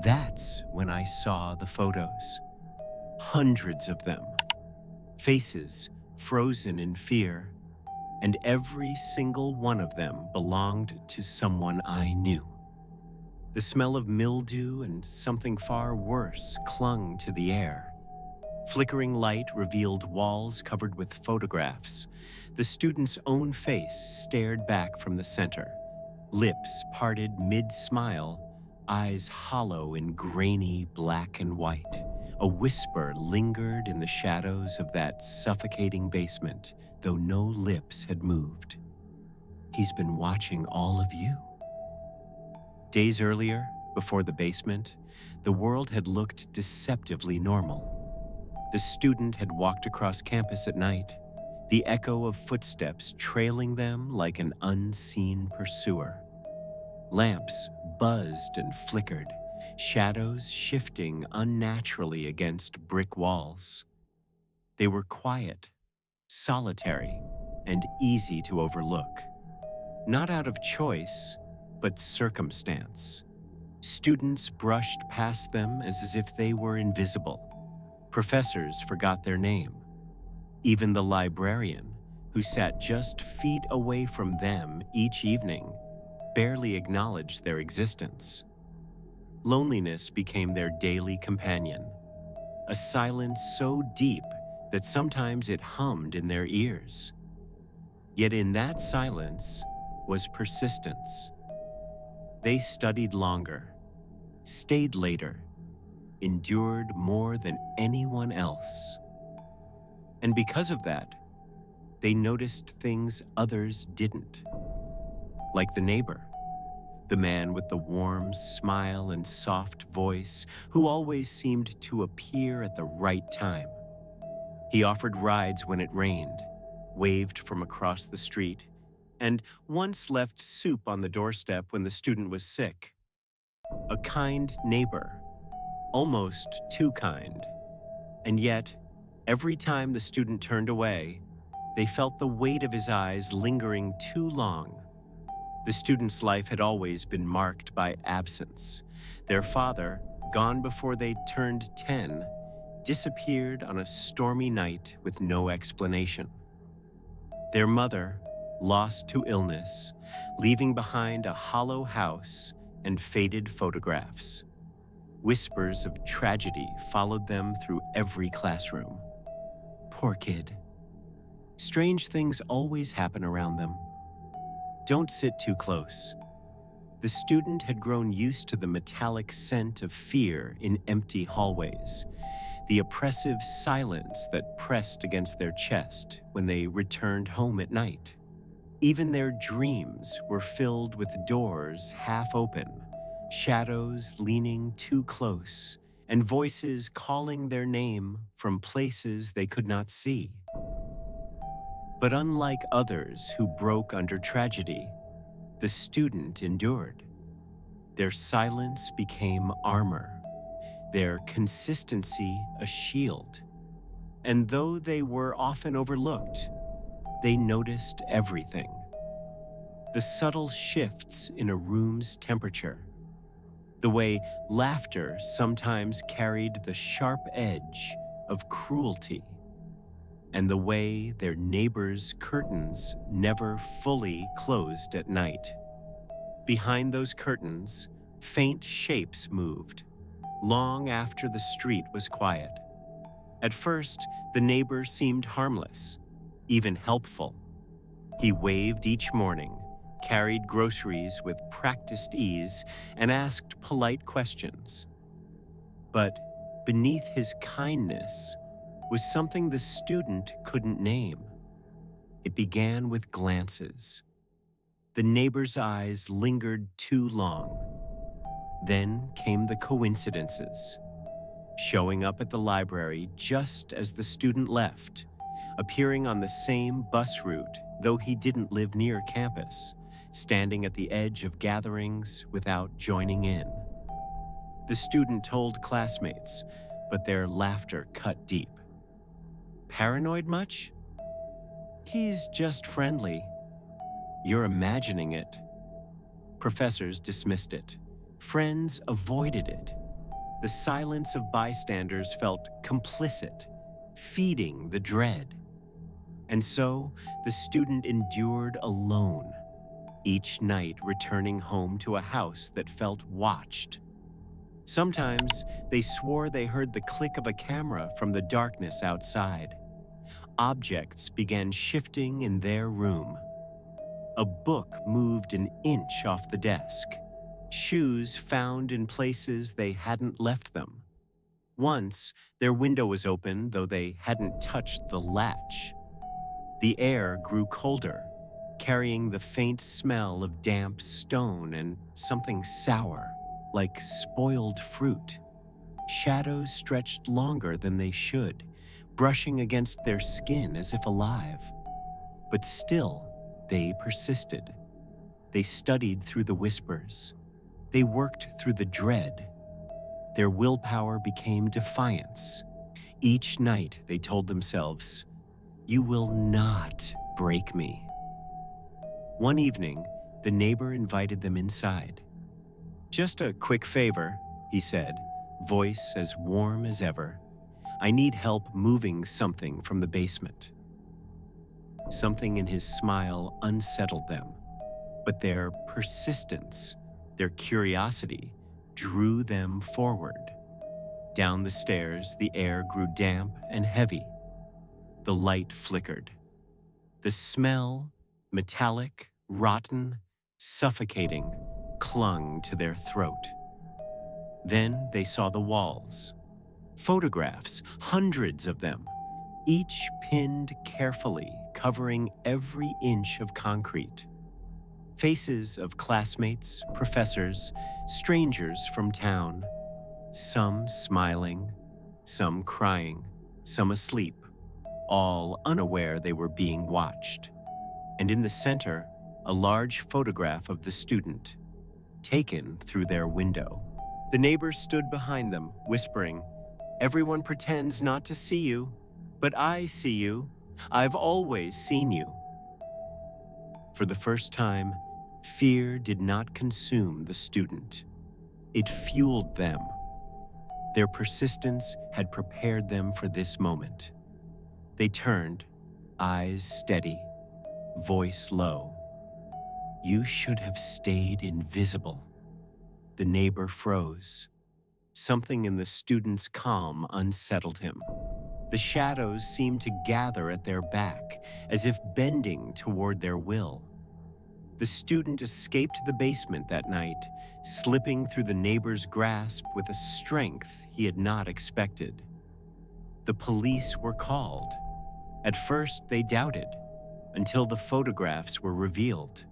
That's when I saw the photos. Hundreds of them. Faces frozen in fear, and every single one of them belonged to someone I knew. The smell of mildew and something far worse clung to the air. Flickering light revealed walls covered with photographs. The student's own face stared back from the center, lips parted mid-smile, eyes hollow in grainy black and white. A whisper lingered in the shadows of that suffocating basement, though no lips had moved. He's been watching all of you. Days earlier, before the basement, the world had looked deceptively normal. The student had walked across campus at night, the echo of footsteps trailing them like an unseen pursuer. Lamps buzzed and flickered, shadows shifting unnaturally against brick walls. They were quiet, solitary, and easy to overlook. Not out of choice, but circumstance. Students brushed past them as if they were invisible. Professors forgot their name. Even the librarian, who sat just feet away from them each evening, barely acknowledged their existence. Loneliness became their daily companion, a silence so deep that sometimes it hummed in their ears. Yet in that silence was persistence. They studied longer, stayed later, endured more than anyone else. And because of that, they noticed things others didn't. Like the neighbor, the man with the warm smile and soft voice who always seemed to appear at the right time. He offered rides when it rained, waved from across the street, and once left soup on the doorstep when the student was sick. A kind neighbor, almost too kind. And yet, every time the student turned away, they felt the weight of his eyes lingering too long. The student's life had always been marked by absence. Their father, gone before they turned 10, disappeared on a stormy night with no explanation. Their mother, lost to illness, leaving behind a hollow house and faded photographs. Whispers of tragedy followed them through every classroom. Poor kid. Strange things always happen around them. Don't sit too close. The student had grown used to the metallic scent of fear in empty hallways, the oppressive silence that pressed against their chest when they returned home at night. Even their dreams were filled with doors half open, shadows leaning too close, and voices calling their name from places they could not see. But unlike others who broke under tragedy, the student endured. Their silence became armor, their consistency a shield. And though they were often overlooked, they noticed everything. The subtle shifts in a room's temperature, the way laughter sometimes carried the sharp edge of cruelty, and the way their neighbors' curtains never fully closed at night. Behind those curtains, faint shapes moved, long after the street was quiet. At first, the neighbor seemed harmless, even helpful. He waved each morning, carried groceries with practiced ease, and asked polite questions. But beneath his kindness was something the student couldn't name. It began with glances. The neighbor's eyes lingered too long. Then came the coincidences. Showing up at the library just as the student left, appearing on the same bus route, though he didn't live near campus, standing at the edge of gatherings without joining in. The student told classmates, but their laughter cut deep. Paranoid much? He's just friendly. You're imagining it. Professors dismissed it. Friends avoided it. The silence of bystanders felt complicit, feeding the dread. And so the student endured alone, each night returning home to a house that felt watched. Sometimes they swore they heard the click of a camera from the darkness outside. Objects began shifting in their room. A book moved an inch off the desk. Shoes found in places they hadn't left them. Once, their window was open, though they hadn't touched the latch. The air grew colder, carrying the faint smell of damp stone and something sour, like spoiled fruit. Shadows stretched longer than they should, brushing against their skin as if alive. But still, they persisted. They studied through the whispers. They worked through the dread. Their willpower became defiance. Each night they told themselves, "You will not break me." One evening, the neighbor invited them inside. "Just a quick favor," he said, voice as warm as ever. "I need help moving something from the basement." Something in his smile unsettled them, but their persistence, their curiosity, drew them forward. Down the stairs, the air grew damp and heavy. The light flickered. The smell, metallic, rotten, suffocating, clung to their throat. Then they saw the walls. Photographs, hundreds of them, each pinned carefully, covering every inch of concrete. Faces of classmates, professors, strangers from town, some smiling, some crying, some asleep, all unaware they were being watched. And in the center, a large photograph of the student, taken through their window. The neighbors stood behind them, whispering, "Everyone pretends not to see you, but I see you. I've always seen you." For the first time, fear did not consume the student. It fueled them. Their persistence had prepared them for this moment. They turned, eyes steady, voice low. "You should have stayed invisible." The neighbor froze. Something in the student's calm unsettled him. The shadows seemed to gather at their back, as if bending toward their will. The student escaped the basement that night, slipping through the neighbor's grasp with a strength he had not expected. The police were called. At first, they doubted, until the photographs were revealed.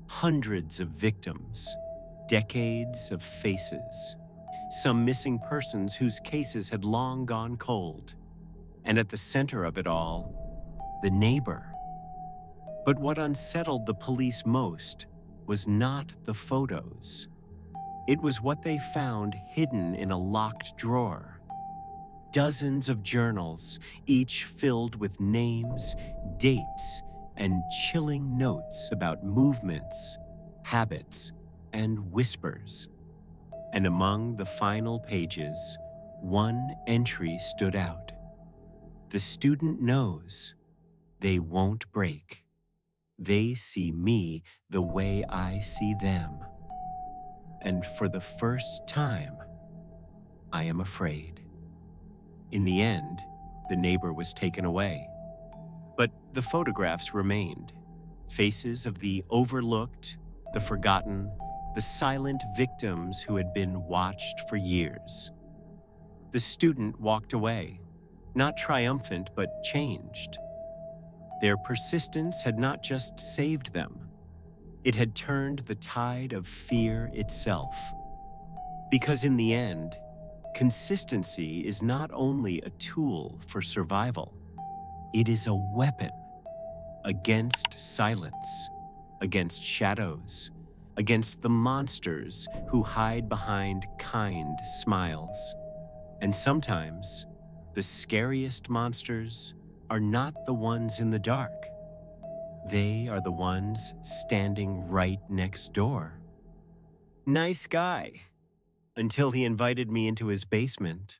Hundreds of victims, decades of faces, some missing persons whose cases had long gone cold. And at the center of it all, the neighbor. But what unsettled the police most was not the photos. It was what they found hidden in a locked drawer. Dozens of journals, each filled with names, dates, and chilling notes about movements, habits, and whispers. And among the final pages, one entry stood out. "The student knows they won't break. They see me the way I see them. And for the first time, I am afraid." In the end, the neighbor was taken away. But the photographs remained. Faces of the overlooked, the forgotten, the silent victims who had been watched for years. The student walked away, not triumphant but changed. Their persistence had not just saved them, it had turned the tide of fear itself. Because in the end, consistency is not only a tool for survival, it is a weapon against silence, against shadows, against the monsters who hide behind kind smiles. And sometimes, the scariest monsters are not the ones in the dark. They are the ones standing right next door. "Nice guy," until he invited me into his basement.